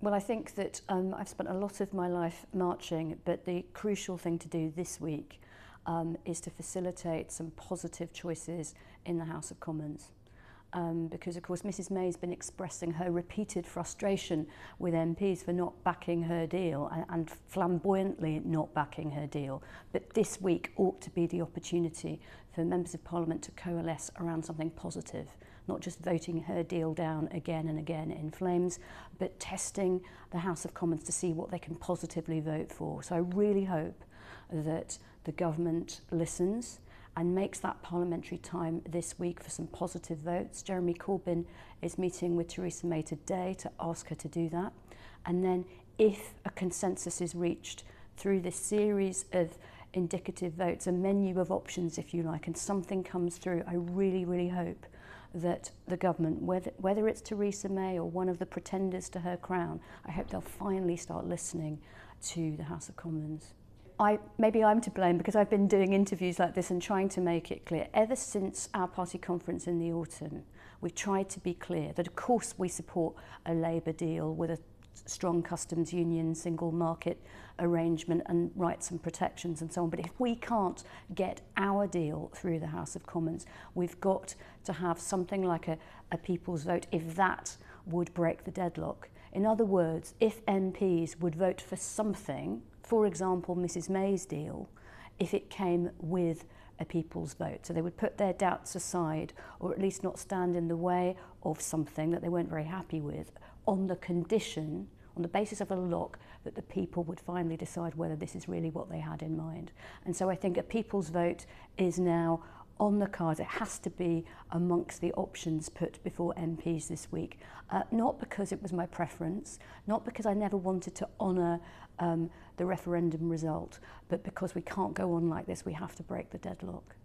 Well, I think that I've spent a lot of my life marching, but the crucial thing to do this week is to facilitate some positive choices in the House of Commons. Because, of course, Mrs May's been expressing her repeated frustration with MPs for not backing her deal and flamboyantly not backing her deal. But this week ought to be the opportunity for members of Parliament to coalesce around something positive, not just voting her deal down again and again in flames, but testing the House of Commons to see what they can positively vote for. So I really hope that the government listens and makes that parliamentary time this week for some positive votes. Jeremy Corbyn is meeting with Theresa May today to ask her to do that. And then if a consensus is reached through this series of indicative votes, a menu of options, if you like, and something comes through, I really, really hope that the government, whether it's Theresa May or one of the pretenders to her crown, I hope they'll finally start listening to the House of Commons. Maybe I'm to blame because I've been doing interviews like this and trying to make it clear. Ever since our party conference in the autumn, we've tried to be clear that of course we support a Labour deal with a strong customs union, single market arrangement and rights and protections and so on. But if we can't get our deal through the House of Commons, we've got to have something like a people's vote if that would break the deadlock. In other words, if MPs would vote for something, for example, Mrs May's deal, if it came with a people's vote. So they would put their doubts aside, or at least not stand in the way of something that they weren't very happy with, on the condition, on the basis of a lock, that the people would finally decide whether this is really what they had in mind. And so I think a people's vote is now on the cards. It has to be amongst the options put before MPs this week. Not because it was my preference, not because I never wanted to honour the referendum result, but because we can't go on like this. We have to break the deadlock.